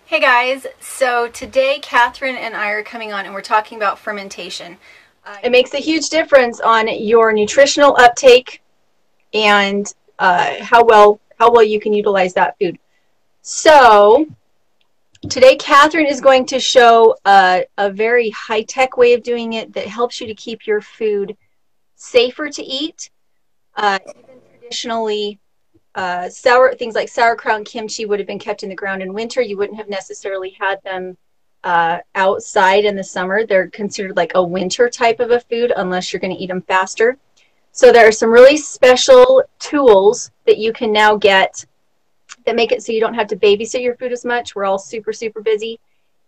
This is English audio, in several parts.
Hey guys, so today Catherine and I are coming on and we're talking about fermentation. It makes a huge difference on your nutritional uptake and how well you can utilize that food. So today Catherine is going to show a very high-tech way of doing it that helps you to keep your food safer to eat. Even traditionally, things like sauerkraut and kimchi would have been kept in the ground in winter. You wouldn't have necessarily had them outside in the summer. They're considered like a winter type of a food unless you're going to eat them faster. So there are some really special tools that you can now get that make it so you don't have to babysit your food as much. We're all super, super busy.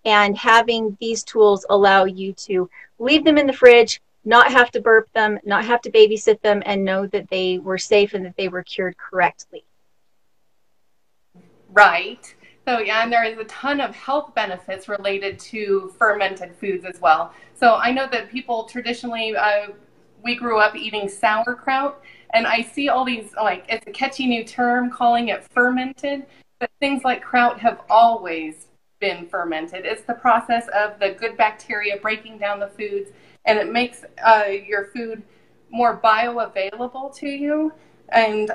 And having these tools allow you to leave them in the fridge, not have to burp them, not have to babysit them, and know that they were safe and that they were cured correctly. Right. So yeah, and there is a ton of health benefits related to fermented foods as well. So I know that people traditionally, we grew up eating sauerkraut, and I see all these, like, it's a catchy new term calling it fermented, but things like kraut have always been fermented. It's the process of the good bacteria breaking down the foods, and it makes your food more bioavailable to you, and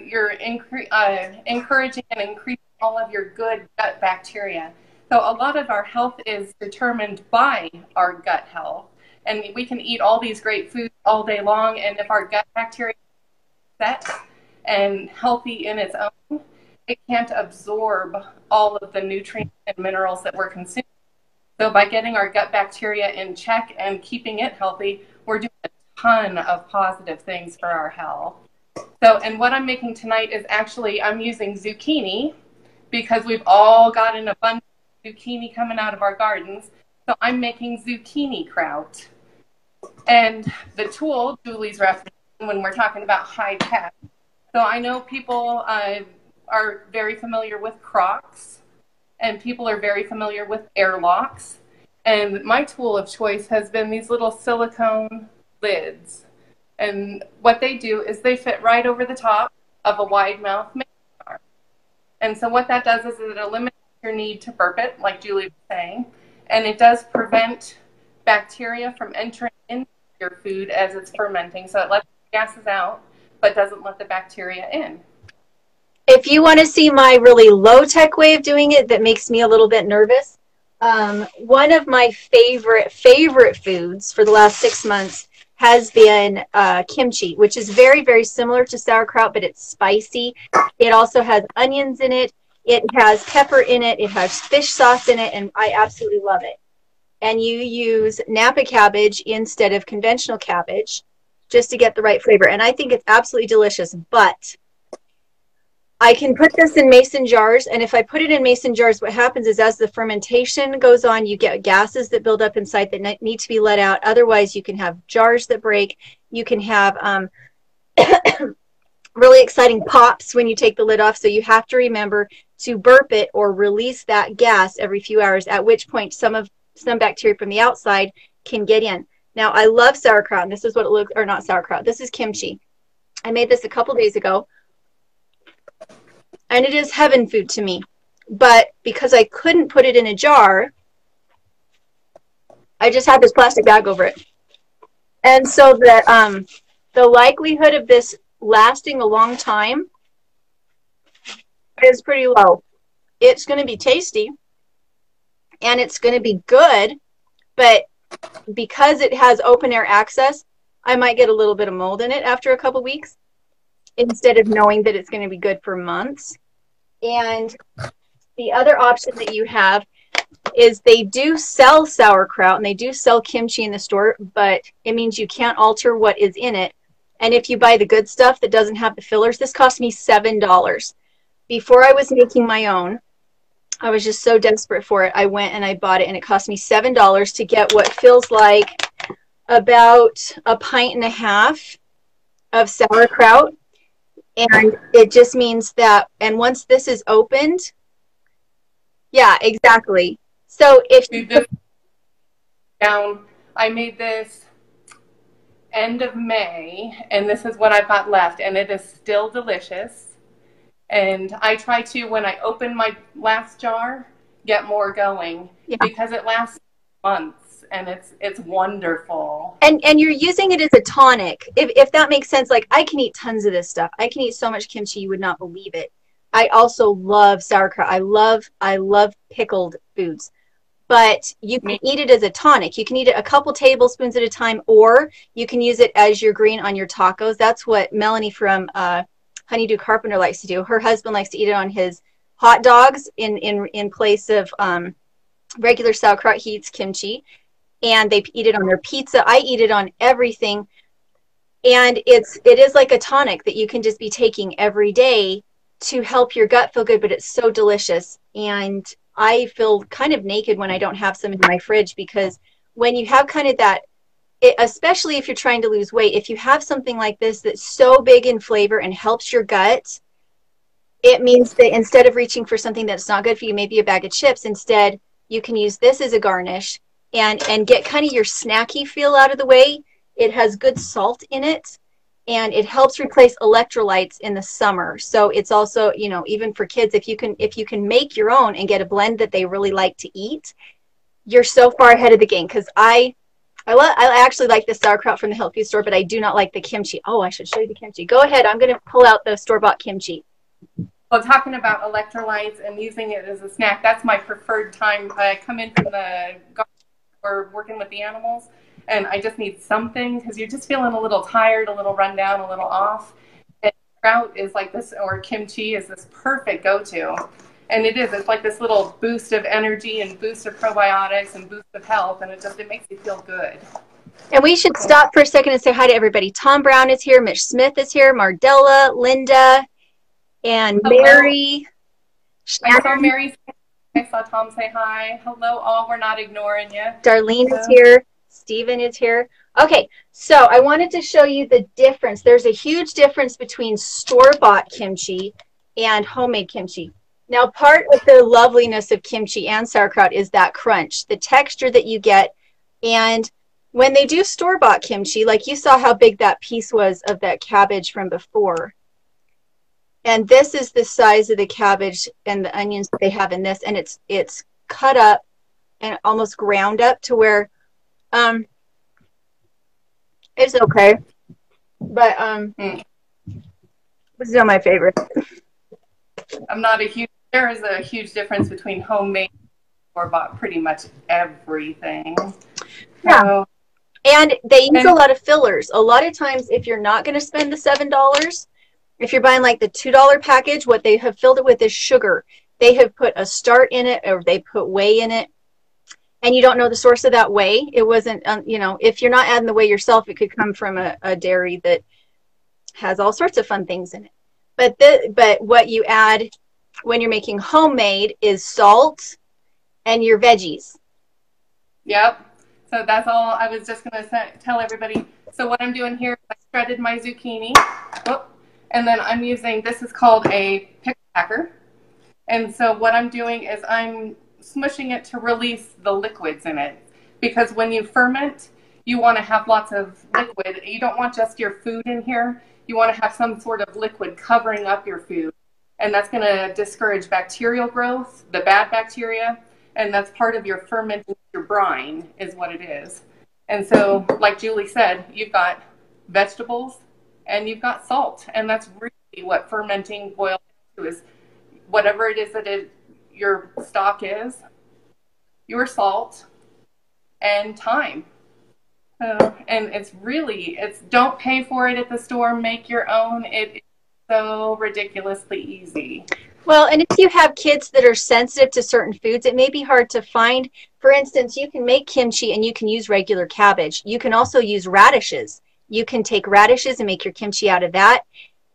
you're encouraging and increasing all of your good gut bacteria. So a lot of our health is determined by our gut health, and we can eat all these great foods all day long, and if our gut bacteria is set and healthy in its own, it can't absorb all of the nutrients and minerals that we're consuming. So by getting our gut bacteria in check and keeping it healthy, we're doing a ton of positive things for our health. So, and what I'm making tonight is actually, I'm using zucchini because we've all got an abundance of zucchini coming out of our gardens. So I'm making zucchini kraut. And the tool Julie's referencing when we're talking about high tech. So I know people are very familiar with Crocs, and people are very familiar with airlocks. And my tool of choice has been these little silicone lids. And what they do is they fit right over the top of a wide mouth mason jar. And so what that does is it eliminates your need to burp it, like Julie was saying, and it does prevent bacteria from entering into your food as it's fermenting. So it lets the gases out, but doesn't let the bacteria in. If you want to see my really low-tech way of doing it that makes me a little bit nervous, one of my favorite foods for the last 6 months has been kimchi, which is very, very similar to sauerkraut, but it's spicy. It also has onions in it. It has pepper in it. It has fish sauce in it, and I absolutely love it. And you use Napa cabbage instead of conventional cabbage just to get the right flavor. And I think it's absolutely delicious, but I can put this in mason jars, and if I put it in mason jars, what happens is as the fermentation goes on, you get gases that build up inside that need to be let out. Otherwise, you can have jars that break. You can have really exciting pops when you take the lid off, so you have to remember to burp it or release that gas every few hours, at which point some bacteria from the outside can get in. Now, I love sauerkraut, and this is what it looks, or not sauerkraut, this is kimchi. I made this a couple days ago. And it is heaven food to me. But because I couldn't put it in a jar, I just had this plastic bag over it. And so the likelihood of this lasting a long time is pretty low. It's going to be tasty, and it's going to be good, but because it has open air access, I might get a little bit of mold in it after a couple weeks, instead of knowing that it's going to be good for months. And the other option that you have is they do sell sauerkraut and they do sell kimchi in the store, but it means you can't alter what is in it. And if you buy the good stuff that doesn't have the fillers, this cost me $7. Before I was making my own, I was just so desperate for it. I went and I bought it, and it cost me $7 to get what feels like about a pint and a half of sauerkraut. And it just means that, and once this is opened, yeah, exactly. So if you down, I made this end of May, and this is what I've got left, and it is still delicious. And I try to, when I open my last jar, get more going, Yeah. because it lasts months and it's wonderful. And you're using it as a tonic, if that makes sense. Like, I can eat tons of this stuff. I can eat so much kimchi you would not believe it. I also love sauerkraut. I love pickled foods. But you can eat it as a tonic. You can eat it a couple tablespoons at a time, or you can use it as your green on your tacos. That's what Melanie from Honeydew Carpenter likes to do. Her husband likes to eat it on his hot dogs in place of regular sauerkraut. He eats kimchi, and they eat it on their pizza. I eat it on everything, and it is like a tonic that you can just be taking every day to help your gut feel good. But it's so delicious, and I feel kind of naked when I don't have some in my fridge, because when you have kind of that, especially if you're trying to lose weight, if you have something like this that's so big in flavor and helps your gut, it means that instead of reaching for something that's not good for you, maybe a bag of chips, instead you can use this as a garnish and get kind of your snacky feel out of the way. It has good salt in it, and it helps replace electrolytes in the summer. So it's also, you know, even for kids, if you can make your own and get a blend that they really like to eat, you're so far ahead of the game. Because I actually like the sauerkraut from the health food store, but I do not like the kimchi. Oh, I should show you the kimchi. Go ahead. I'm going to pull out the store-bought kimchi. Well, talking about electrolytes and using it as a snack, that's my preferred time. I come in from the garden or working with the animals, and I just need something, because you're just feeling a little tired, a little run down, a little off. And kraut is like this, or kimchi is this perfect go-to. And it's like this little boost of energy and boost of probiotics and boost of health, and it makes you feel good. And we should stop for a second and say hi to everybody. Tom Brown is here, Mitch Smith is here, Mardella, Linda, and Mary. I saw Mary. I saw Tom say hi. Hello all, we're not ignoring you. Darlene is here. Stephen is here. Okay, so I wanted to show you the difference. There's a huge difference between store-bought kimchi and homemade kimchi. Now, part of the loveliness of kimchi and sauerkraut is that crunch, the texture that you get. And when they do store-bought kimchi, like you saw how big that piece was of that cabbage from before. And this is the size of the cabbage and the onions that they have in this. And it's cut up and almost ground up to where it's okay. But this is not my favorite. There is a huge difference between homemade and store-bought, pretty much everything. Yeah. So, and they use a lot of fillers. A lot of times, if you're not going to spend the $7, if you're buying like the $2 package, what they have filled it with is sugar. They have put a start in it, or they put whey in it, and you don't know the source of that whey. It wasn't, you know, if you're not adding the whey yourself, it could come from a dairy that has all sorts of fun things in it. But what you add when you're making homemade is salt and your veggies. Yep. So that's all I was just going to tell everybody. So what I'm doing here, I shredded my zucchini. Oh, and then I'm using, this is called a pickle packer. And so what I'm doing is I'm smushing it to release the liquids in it. Because when you ferment, you want to have lots of liquid. You don't want just your food in here. You want to have some sort of liquid covering up your food. And that's going to discourage bacterial growth, the bad bacteria. And that's part of your fermenting, your brine is what it is. And so, like Julie said, you've got vegetables and you've got salt. And that's really what fermenting boils down to, is whatever it is that your stock is, your salt, and thyme. And it's don't pay for it at the store, make your own. It is so ridiculously easy. Well, and if you have kids that are sensitive to certain foods, it may be hard to find. For instance, you can make kimchi and you can use regular cabbage. You can also use radishes. You can take radishes and make your kimchi out of that.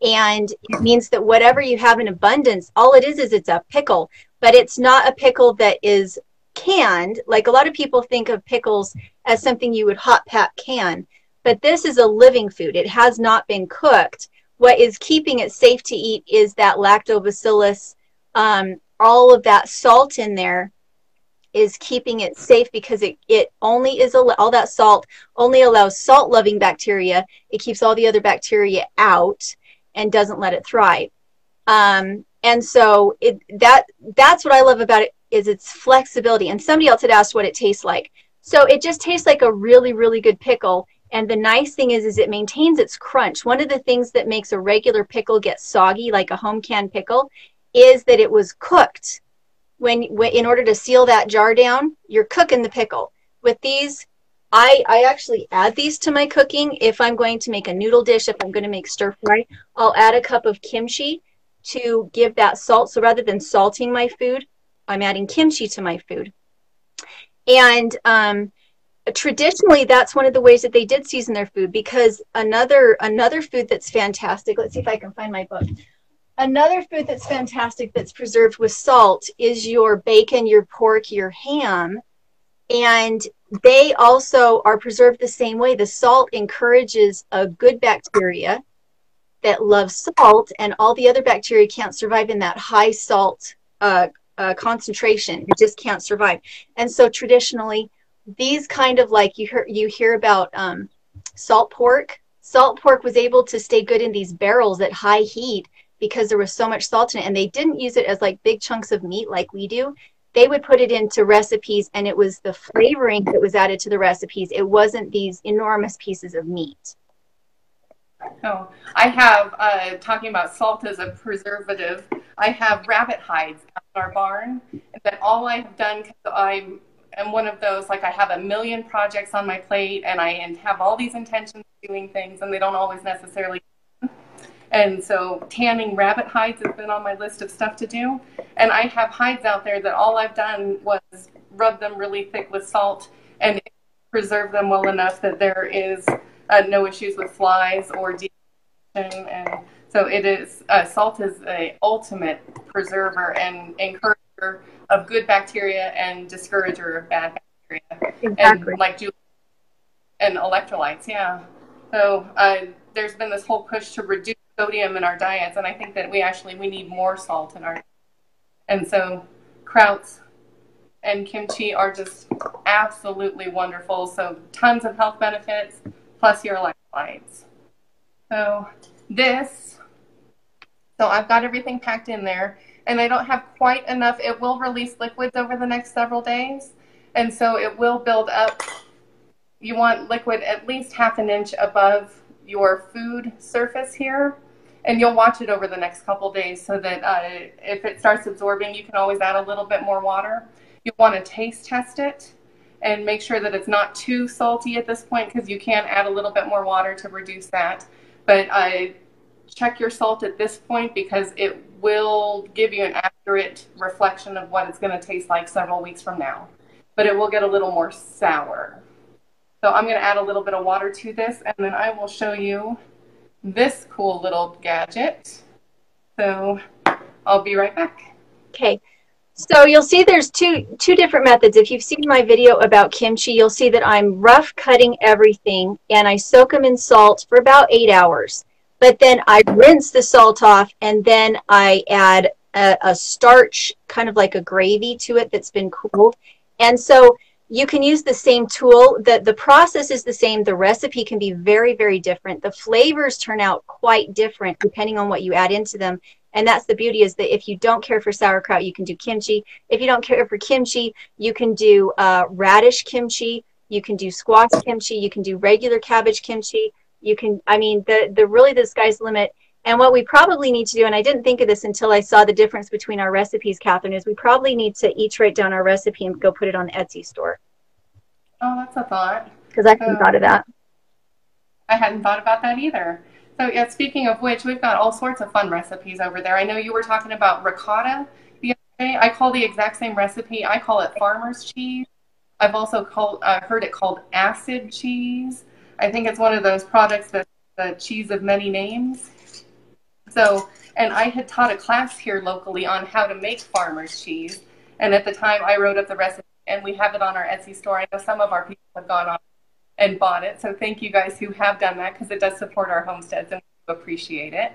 And it means that whatever you have in abundance, all it is it's a pickle. But it's not a pickle that is canned. Like a lot of people think of pickles as something you would hot pack can. But this is a living food. It has not been cooked. What is keeping it safe to eat is that lactobacillus. All of that salt in there is keeping it safe, because it only is all that salt only allows salt-loving bacteria. It keeps all the other bacteria out and doesn't let it thrive. And so that's what I love about it. is its flexibility. And somebody else had asked what it tastes like. So it just tastes like a really, really good pickle. And the nice thing is it maintains its crunch. One of the things that makes a regular pickle get soggy, like a home canned pickle, is that it was cooked. When in order to seal that jar down, you're cooking the pickle. With these, I actually add these to my cooking. If I'm going to make a noodle dish, if I'm going to make stir fry, I'll add a cup of kimchi to give that salt. So rather than salting my food, I'm adding kimchi to my food. And traditionally, that's one of the ways that they did season their food, because another food that's fantastic, let's see if I can find my book. Another food that's fantastic that's preserved with salt is your bacon, your pork, your ham. And they also are preserved the same way. The salt encourages a good bacteria that loves salt, and all the other bacteria can't survive in that high salt concentration. It just can't survive. And so traditionally, these kind of, like you hear about salt pork. Salt pork was able to stay good in these barrels at high heat because there was so much salt in it, and they didn't use it as like big chunks of meat like we do. They would put it into recipes, and it was the flavoring that was added to the recipes. It wasn't these enormous pieces of meat. Oh, I have, talking about salt as a preservative, I have rabbit hides in our barn that all I've done, because I am one of those, like I have a million projects on my plate and I have all these intentions of doing things and they don't always necessarily. And so tanning rabbit hides has been on my list of stuff to do. And I have hides out there that all I've done was rub them really thick with salt and preserve them well enough that there is no issues with flies or dehydration. And so it is, salt is an ultimate preserver and encourager of good bacteria and discourager of bad bacteria. Exactly. And like Julianne, and electrolytes, yeah. So there's been this whole push to reduce sodium in our diets, and I think that we need more salt in our diet. And so krauts and kimchi are just absolutely wonderful. So tons of health benefits, plus your electrolytes. So I've got everything packed in there, and I don't have quite enough. It will release liquids over the next several days, and so it will build up. You want liquid at least half an inch above your food surface here, and you'll watch it over the next couple days so that if it starts absorbing, you can always add a little bit more water. You want to taste test it and make sure that it's not too salty at this point, because you can add a little bit more water to reduce that. But check your salt at this point, because it will give you an accurate reflection of what it's going to taste like several weeks from now. But it will get a little more sour. So I'm going to add a little bit of water to this, and then I will show you this cool little gadget. So I'll be right back. Okay. So you'll see there's two different methods. If you've seen my video about kimchi, you'll see that I'm rough cutting everything, and I soak them in salt for about 8 hours. But then I rinse the salt off, and then I add a starch, kind of like a gravy to it that's been cooled. And so you can use the same tool. The process is the same. The recipe can be very, very different. The flavors turn out quite different depending on what you add into them. And that's the beauty, is that if you don't care for sauerkraut, you can do kimchi. If you don't care for kimchi, you can do radish kimchi. You can do squash kimchi. You can do regular cabbage kimchi. You can, I mean, really the sky's the limit. And what we probably need to do, and I didn't think of this until I saw the difference between our recipes, Catherine, is we probably need to each write down our recipe and go put it on the Etsy store. Oh, that's a thought. Because I hadn't thought of that. I hadn't thought about that either. So yeah, speaking of which, we've got all sorts of fun recipes over there. I know you were talking about ricotta the other day. I call the exact same recipe. I call it farmer's cheese. I've also heard it called acid cheese. I think it's one of those products that's the cheese of many names. So, and I had taught a class here locally on how to make farmer's cheese. And at the time I wrote up the recipe, and we have it on our Etsy store. I know some of our people have gone on and bought it. So thank you guys who have done that, because it does support our homesteads and we appreciate it.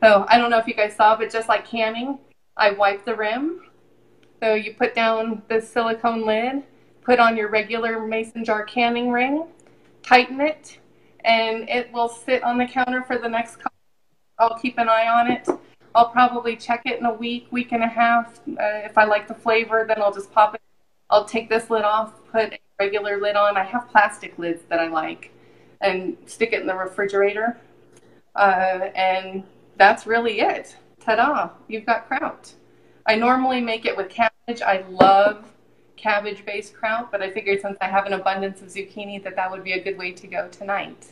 So I don't know if you guys saw, but just like canning, I wipe the rim. So you put down the silicone lid, put on your regular mason jar canning ring, tighten it, and it will sit on the counter for the next couple. I'll keep an eye on it. I'll probably check it in a week, week and a half. If I like the flavor, then I'll just pop it. I'll take this lid off, put a regular lid on. I have plastic lids that I like, and stick it in the refrigerator. And that's really it. Ta-da, you've got kraut. I normally make it with cabbage. I love cabbage-based kraut, but I figured since I have an abundance of zucchini that would be a good way to go tonight.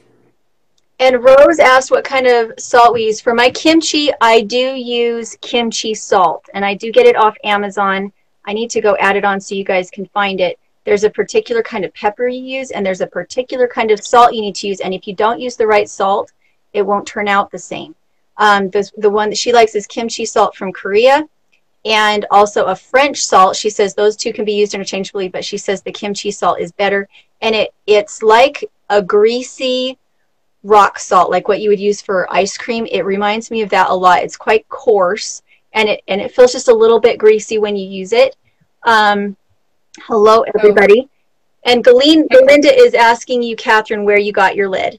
And Rose asked what kind of salt we use. For my kimchi, I do use kimchi salt, and I do get it off Amazon. I need to go add it on so you guys can find it. There's a particular kind of pepper you use, and there's a particular kind of salt you need to use, and if you don't use the right salt, it won't turn out the same. The one that she likes is kimchi salt from Korea, and also a French salt. She says those two can be used interchangeably, but she says the kimchi salt is better, and it's like a greasy rock salt, like what you would use for ice cream. It reminds me of that a lot. It's quite coarse, and it feels just a little bit greasy when you use it. Hello, everybody. And Galinda is asking you, Catherine, where you got your lid.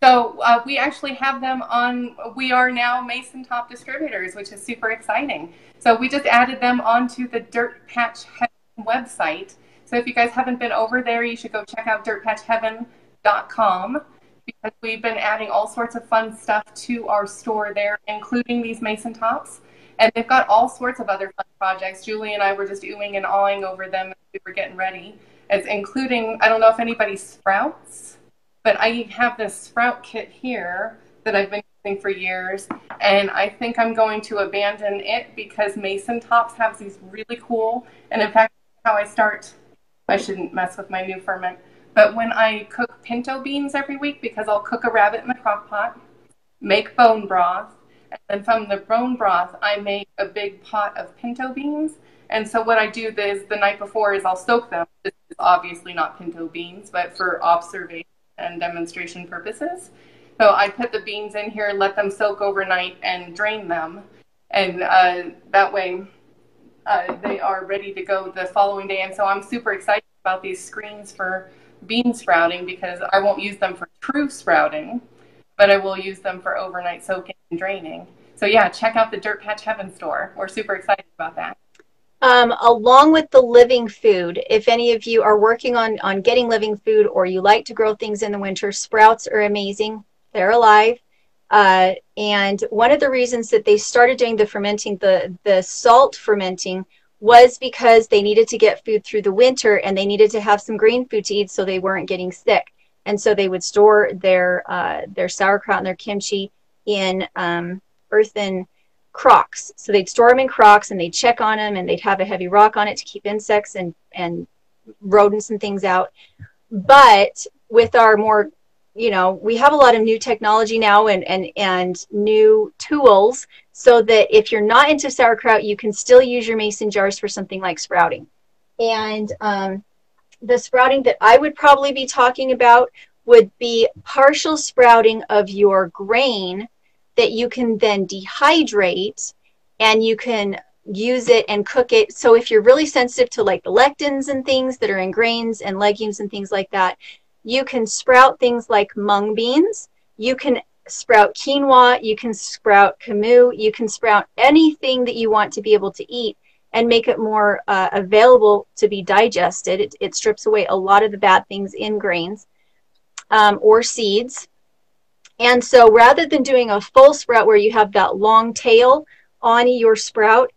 So we actually have them on, we are now Mason Top distributors, which is super exciting. So we just added them onto the Dirtpatcheaven website. So if you guys haven't been over there, you should go check out dirtpatcheaven.com, because we've been adding all sorts of fun stuff to our store there, including these Mason Tops. And they've got all sorts of other fun projects. Julie and I were just oohing and awing over them as we were getting ready, as including, I don't know if anybody sprouts, but I have this sprout kit here that I've been using for years, and I think I'm going to abandon it because Mason Tops have these really cool, and in fact, how I start, I shouldn't mess with my new ferment, but when I cook pinto beans every week, because I'll cook a rabbit in the crock pot, make bone broth, and then from the bone broth, I make a big pot of pinto beans. And so what I do is the night before is I'll soak them. This is obviously not pinto beans, but for observation and demonstration purposes. So I put the beans in here, let them soak overnight, and drain them. And that way they are ready to go the following day. And so I'm super excited about these screens for bean sprouting, because I won't use them for true sprouting, but I will use them for overnight soaking and draining. So yeah, check out the Dirtpatcheaven store. We're super excited about that. Along with the living food, if any of you are working on getting living food, or you like to grow things in the winter, sprouts are amazing. They're alive. And one of the reasons that they started doing the fermenting, the salt fermenting, was because they needed to get food through the winter, and they needed to have some green food to eat so they weren't getting sick. And so they would store their sauerkraut and their kimchi in earthen crocks. So they'd store them in crocks, and they'd check on them, and they'd have a heavy rock on it to keep insects and rodents and things out. But with our more, we have a lot of new technology now and new tools, so that if you're not into sauerkraut, you can still use your mason jars for something like sprouting. And the sprouting that I would probably be talking about would be partial sprouting of your grain that you can then dehydrate, and you can use it and cook it. So if you're really sensitive to like the lectins and things that are in grains and legumes and things like that, you can sprout things like mung beans, you can sprout quinoa, you can sprout camus, you can sprout anything that you want to be able to eat, and make it more available to be digested. It strips away a lot of the bad things in grains or seeds. And so rather than doing a full sprout where you have that long tail on your sprout,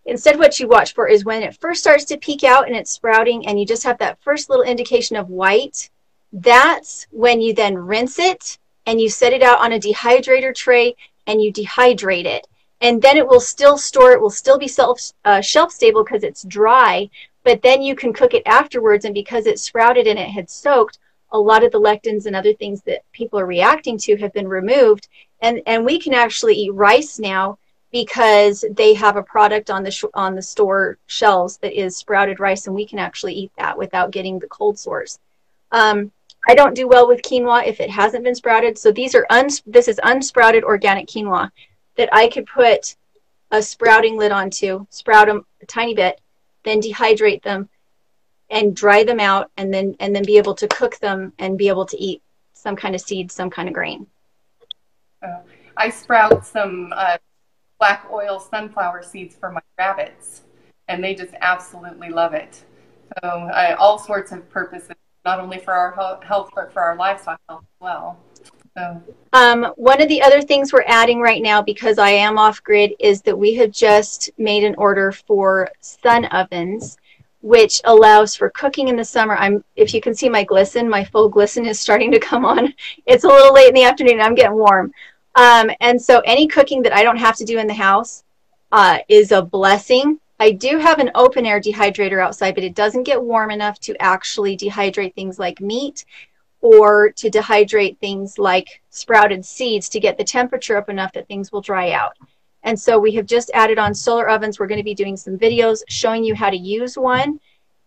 instead what you watch for is when it first starts to peek out and it's sprouting, and you just have that first little indication of white. That's when you then rinse it, and you set it out on a dehydrator tray, and you dehydrate it. And then it will still store, it will still be shelf stable because it's dry, but then you can cook it afterwards, and because it sprouted and it had soaked, a lot of the lectins and other things that people are reacting to have been removed. And we can actually eat rice now because they have a product on the store shelves that is sprouted rice, and we can actually eat that without getting the cold sores. I don't do well with quinoa if it hasn't been sprouted, so this is unsprouted organic quinoa that I could put a sprouting lid onto, sprout them a tiny bit, then dehydrate them and dry them out, and then be able to cook them and be able to eat some kind of seed, some kind of grain. I sprout some black oil sunflower seeds for my rabbits, and they just absolutely love it. So all sorts of purposes, not only for our health, but for our livestock health as well. So. One of the other things we're adding right now, because I am off grid, is that we have just made an order for sun ovens, which allows for cooking in the summer. If you can see my glisten, my full glisten is starting to come on. It's a little late in the afternoon, I'm getting warm. And so any cooking that I don't have to do in the house is a blessing. I do have an open air dehydrator outside, but it doesn't get warm enough to actually dehydrate things like meat or to dehydrate things like sprouted seeds to get the temperature up enough that things will dry out. And so we have just added on solar ovens. We're going to be doing some videos showing you how to use one.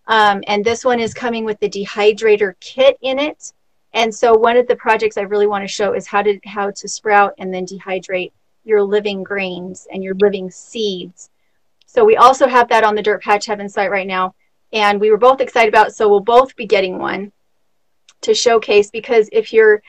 And this one is coming with the dehydrator kit in it. And so one of the projects I really want to show is how to sprout and then dehydrate your living grains and your living seeds. So we also have that on the Dirtpatcheaven site right now. And we were both excited about it, so we'll both be getting one to showcase, because if you're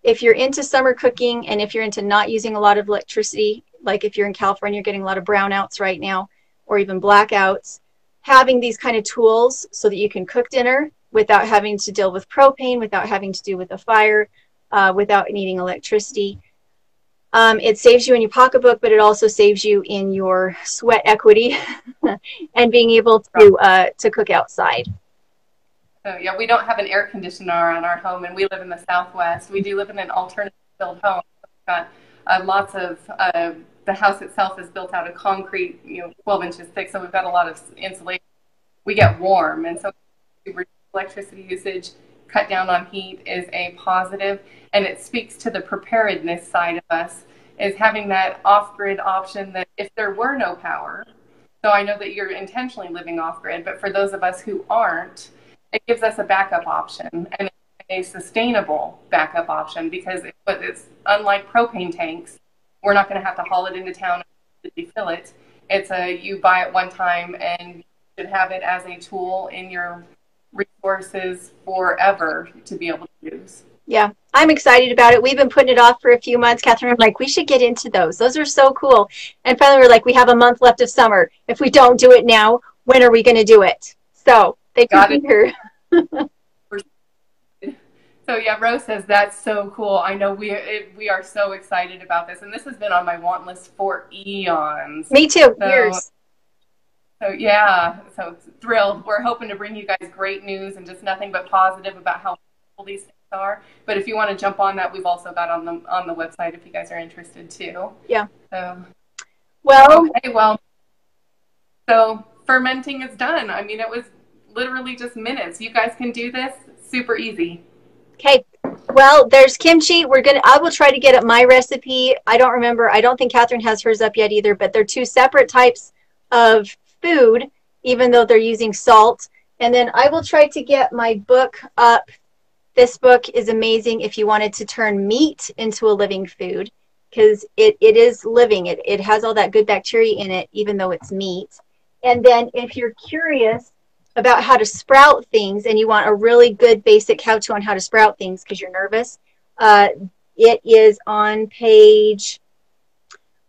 into summer cooking and if you're into not using a lot of electricity, like if you're in California, you're getting a lot of brownouts right now or even blackouts, having these kind of tools so that you can cook dinner without having to deal with propane, without having to do with a fire, without needing electricity. It saves you in your pocketbook, but it also saves you in your sweat equity and being able to cook outside. So yeah, we don't have an air conditioner on our home, and we live in the Southwest. We do live in an alternative built home. We've got lots of the house itself is built out of concrete, 12 inches thick, so we've got a lot of insulation. We get warm, and so electricity usage, cut down on heat is a positive, and it speaks to the preparedness side of us, is having that off-grid option that if there were no power, so I know that you're intentionally living off-grid, but for those of us who aren't, it gives us a backup option, and a sustainable backup option, because it's unlike propane tanks. We're not going to have to haul it into town and refill it. It's you buy it one time, and you should have it as a tool in your resources forever to be able to use. Yeah, I'm excited about it. We've been putting it off for a few months. Catherine, I'm like, we should get into those. Those are so cool. And finally, we're like, we have a month left of summer. If we don't do it now, when are we going to do it? So they got it here. So yeah, Rose says that's so cool. I know we are so excited about this, and this has been on my want list for eons. Me too. Years. So yeah, so thrilled. We're hoping to bring you guys great news and just nothing but positive about how cool these things are. But if you want to jump on that, we've also got on the website if you guys are interested too. Yeah. So well. Okay. Well. So fermenting is done. I mean, it was literally just minutes. You guys can do this super easy. Okay. Well, there's kimchi. I will try to get up my recipe. I don't remember. I don't think Catherine has hers up yet either, but they're two separate types of food, even though they're using salt. And then I will try to get my book up. This book is amazing if you wanted to turn meat into a living food, because it is living. It has all that good bacteria in it, even though it's meat. And then if you're curious about how to sprout things and you want a really good basic how-to on how to sprout things because you're nervous, it is on page,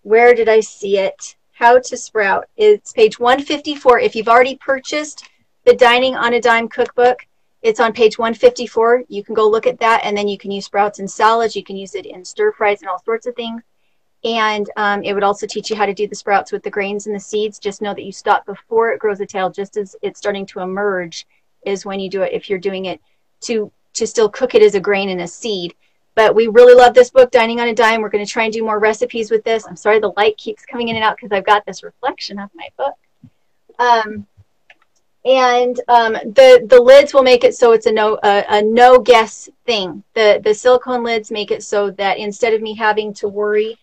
where did I see it? How to sprout. It's page 154. If you've already purchased the Dining on a Dime cookbook, it's on page 154. You can go look at that, and then you can use sprouts in salads. You can use it in stir fries and all sorts of things. And it would also teach you how to do the sprouts with the grains and the seeds. Just know that you stop before it grows a tail, just as it's starting to emerge is when you do it, if you're doing it to still cook it as a grain and a seed. But we really love this book, Dining on a Dime. We're going to try and do more recipes with this. I'm sorry the light keeps coming in and out because I've got this reflection of my book. The lids will make it so it's a no guess thing. The silicone lids make it so that instead of me having to worry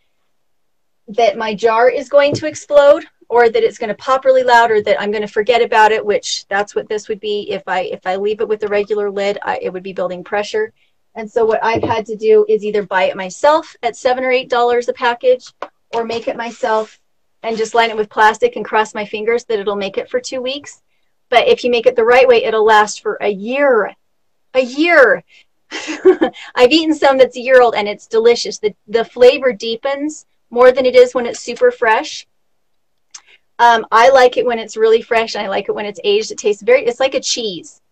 that my jar is going to explode or that it's going to pop really loud or that I'm going to forget about it, which that's what this would be. If I leave it with a regular lid, it would be building pressure. And so what I've had to do is either buy it myself at $7 or $8 a package, or make it myself and just line it with plastic and cross my fingers that it'll make it for 2 weeks. But if you make it the right way, it'll last for a year. A year. I've eaten some that's a year old and it's delicious. The flavor deepens more than it is when it's super fresh. I like it when it's really fresh, and I like it when it's aged. It tastes it's like a cheese.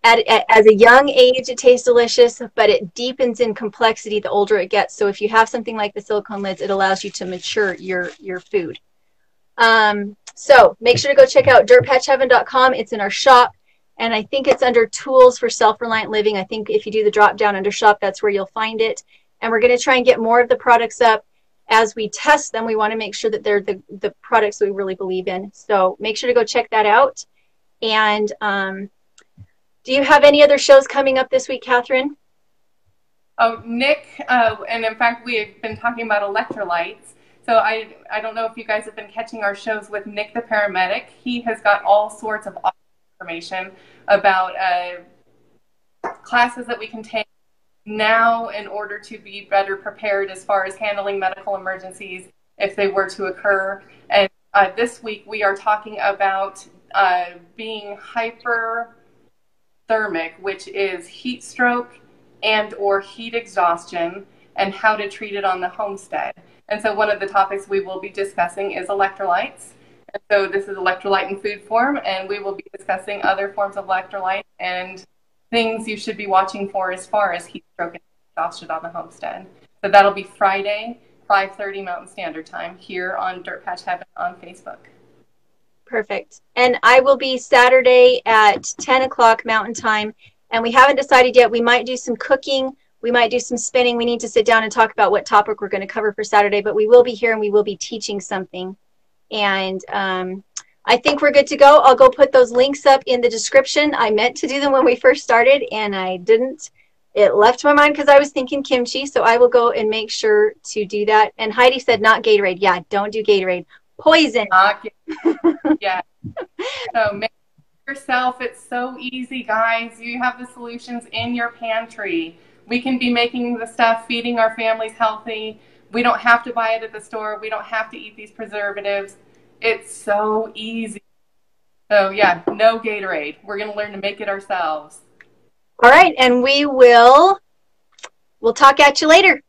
As a young age, it tastes delicious, but it deepens in complexity the older it gets. So if you have something like the silicone lids, it allows you to mature your food. So make sure to go check out dirtpatcheaven.com. It's in our shop, and I think it's under tools for self-reliant living. I think if you do the drop down under shop, that's where you'll find it. And we're going to try and get more of the products up. As we test them, we want to make sure that they're the products we really believe in. So make sure to go check that out. And do you have any other shows coming up this week, Catherine? Oh, Nick, and in fact, we've been talking about electrolytes. So I don't know if you guys have been catching our shows with Nick the paramedic. He has got all sorts of information about classes that we can take now in order to be better prepared as far as handling medical emergencies if they were to occur. And this week we are talking about being hyperthermic, which is heat stroke and or heat exhaustion, and how to treat it on the homestead. And so one of the topics we will be discussing is electrolytes. And so this is electrolyte in food form, and we will be discussing other forms of electrolyte and things you should be watching for as far as heat stroke and exhaustion on the homestead. So that'll be Friday, 5:30 Mountain Standard Time here on Dirtpatcheaven on Facebook. Perfect. And I will be Saturday at 10 o'clock Mountain Time, and we haven't decided yet. We might do some cooking. We might do some spinning. We need to sit down and talk about what topic we're going to cover for Saturday, but we will be here and we will be teaching something. And I think we're good to go. I'll go put those links up in the description. I meant to do them when we first started, and I didn't. It left my mind because I was thinking kimchi, so I will go and make sure to do that. And Heidi said not Gatorade. Yeah, don't do Gatorade. Poison. Yeah. So make it yourself. It's so easy, guys. You have the solutions in your pantry. We can be making the stuff, feeding our families healthy. We don't have to buy it at the store. We don't have to eat these preservatives. It's so easy. So yeah, no Gatorade. We're going to learn to make it ourselves. All right, and we'll talk at you later.